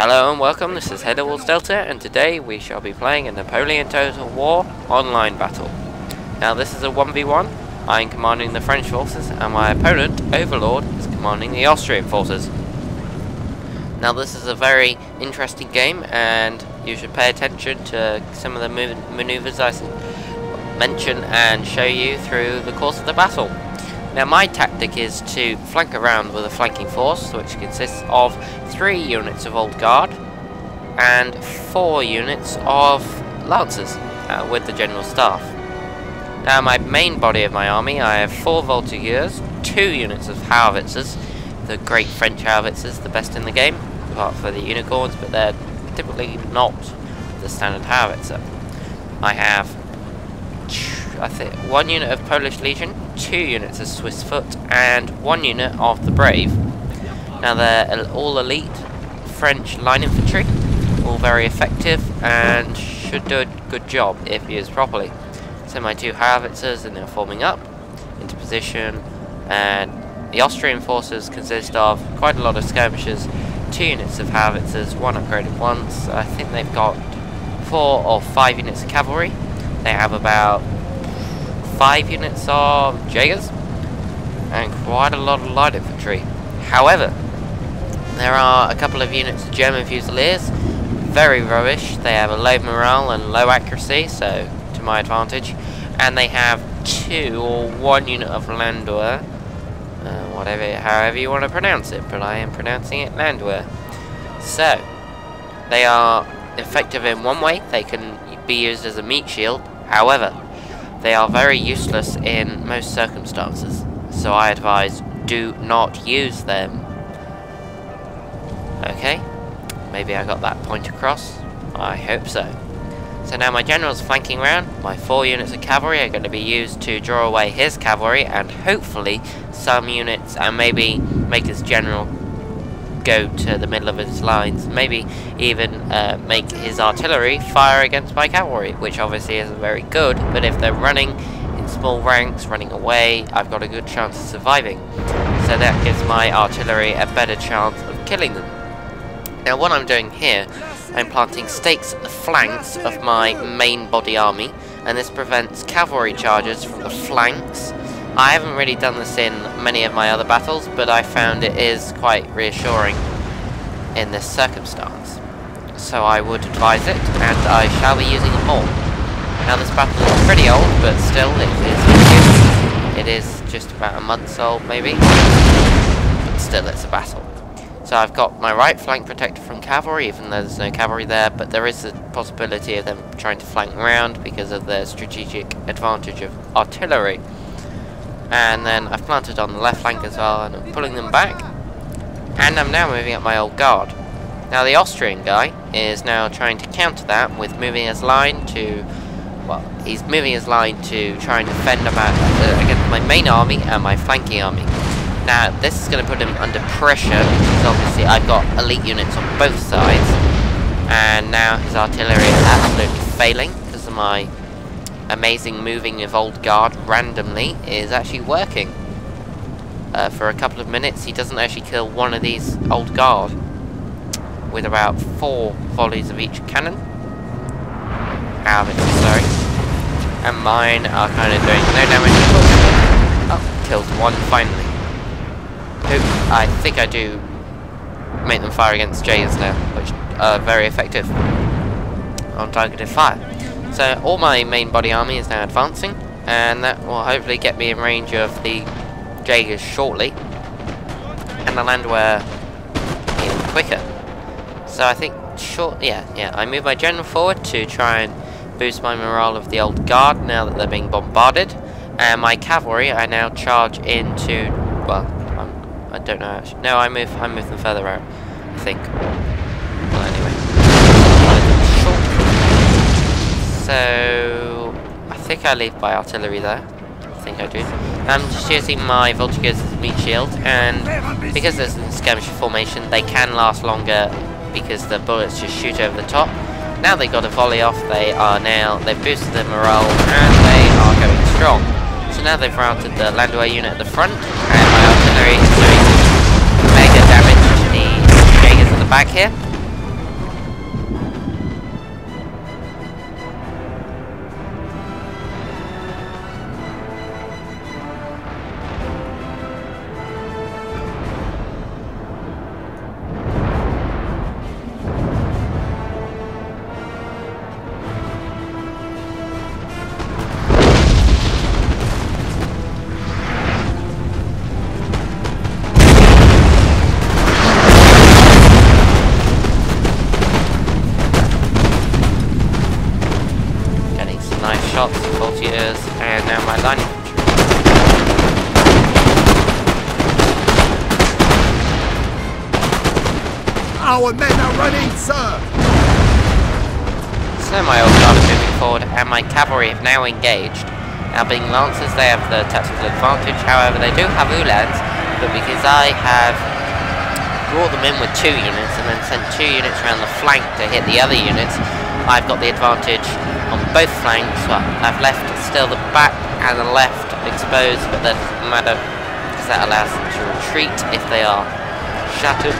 Hello and welcome, this is Header Wars Delta, and today we shall be playing a Napoleon Total War online battle. Now this is a 1v1, I am commanding the French forces, and my opponent, Overlord, is commanding the Austrian forces. Now this is a very interesting game, and you should pay attention to some of the maneuvers I mention and show you through the course of the battle. Now my tactic is to flank around with a flanking force, which consists of 3 units of Old Guard and 4 units of Lancers with the General Staff. Now my main body of my army, I have 4 Voltigeurs, 2 units of Howitzers, the great French Howitzers, the best in the game, apart from the Unicorns, but they're typically not the standard Howitzer. I have 1 unit of Polish Legion, 2 units of Swiss Foot, and 1 unit of the Brave. Now they're all elite French line infantry, all very effective and should do a good job if used properly. So my 2 Howitzers are now forming up into position, and the Austrian forces consist of quite a lot of skirmishers, 2 units of Howitzers, 1 upgraded ones. I think they've got 4 or 5 units of cavalry. They have about 5 units of Jaegers and quite a lot of light infantry. However, there are a couple of units of German Fusiliers, very rubbish. They have a low morale and low accuracy, so to my advantage. And they have 2 or 1 unit of Landwehr, however you want to pronounce it, but I am pronouncing it Landwehr. So, they are effective in one way, they can be used as a meat shield. However, they are very useless in most circumstances, so I advise do not use them. Okay, maybe I got that point across. I hope so. So now my general's flanking round. My 4 units of cavalry are going to be used to draw away his cavalry, and hopefully some units, and maybe make his general go to the middle of his lines, maybe even make his artillery fire against my cavalry, which obviously isn't very good, but if they're running in small ranks, running away, I've got a good chance of surviving. So that gives my artillery a better chance of killing them. Now what I'm doing here, I'm planting stakes at the flanks of my main body army, and this prevents cavalry charges from the flanks. I haven't really done this in many of my other battles, but I found it is quite reassuring in this circumstance. So I would advise it, and I shall be using it more. Now this battle is pretty old, but still it is good. It is just about a month old maybe, but still it's a battle. So I've got my right flank protected from cavalry, even though there's no cavalry there, but there is a possibility of them trying to flank around because of their strategic advantage of artillery. And then I've planted on the left flank as well, and I'm pulling them back. And I'm now moving up my Old Guard. Now the Austrian guy is now trying to counter that with moving his line to... well, he's moving his line to try and defend against my main army and my flanking army. Now this is going to put him under pressure, because obviously I've got elite units on both sides. And now his artillery is absolutely failing, because of my amazing moving of Old Guard randomly is actually working. For a couple of minutes he doesn't actually kill one of these Old Guard with about 4 volleys of each cannon. Sorry. And mine are kind of doing no damage at all. Oh, killed one finally. I think I do make them fire against Jays now, which are very effective on targeted fire. So all my main body army is now advancing, and that will hopefully get me in range of the Jaegers shortly, and the Landwehr even quicker. So I think I move my general forward to try and boost my morale of the Old Guard now that they're being bombarded, and my cavalry I now charge into, well, I don't know actually. No, I move them further out, I think. Well, anyway. So I think I leave my artillery there. I think I do. I'm just using my Voltigeurs as a meat shield, and because there's a skirmisher formation, they can last longer because the bullets just shoot over the top. Now they got a volley off, they've boosted their morale, and they are going strong. So now they've routed the Landwehr unit at the front, and my artillery is doing mega damage to the Jaegers at the back here. And now my line infantry. Our men are running, sir! So my old guard is moving forward, and my cavalry have now engaged. Now being lancers, they have the tactical advantage, however they do have uhlans, but because I have brought them in with 2 units and then sent 2 units around the flank to hit the other units, I've got the advantage on both flanks. Well, I've left still the back and the left exposed, but that doesn't matter because that allows them to retreat if they are shattered.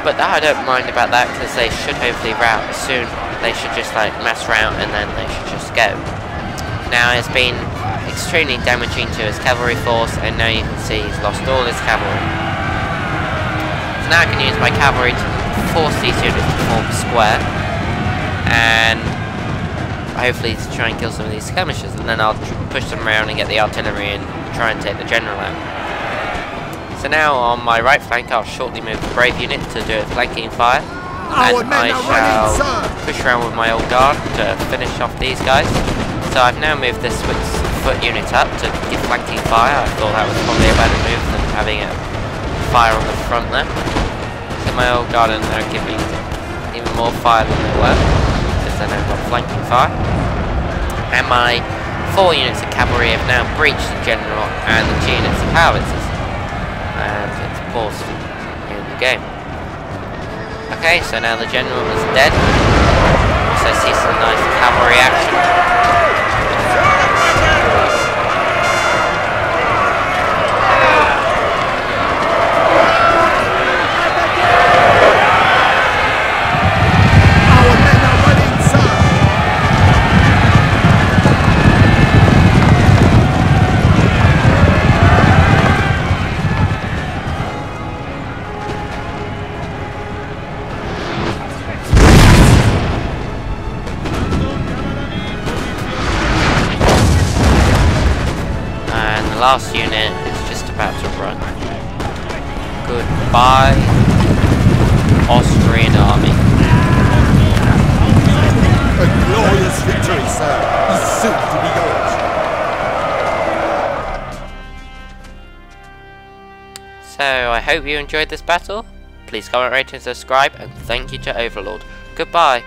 But I don't mind about that because they should hopefully rout soon. They should just like mass rout and then they should just go. Now it's been extremely damaging to his cavalry force, and now you can see he's lost all his cavalry. So now I can use my cavalry to force these units to form a square, and hopefully to try and kill some of these skirmishers, and then I'll push them around and get the artillery and try and take the general out. So now on my right flank I'll shortly move the brave unit to do a flanking fire, and I shall push around with my old guard to finish off these guys. So I've now moved this foot unit up to give flanking fire. I thought that was probably a better move than having a fire on the front there. So my old guard are now giving even more fire than they were, because then I've got flanking fire. And my 4 units of cavalry have now breached the general and the 2 units of howitzers. And it's paused in the game. Okay, so now the general is dead. Also see some nice cavalry action. The last unit is just about to run. Goodbye, Austrian army. A glorious victory, sir, is soon to be yours. So I hope you enjoyed this battle. Please comment, rate and subscribe, and thank you to Overlord. Goodbye.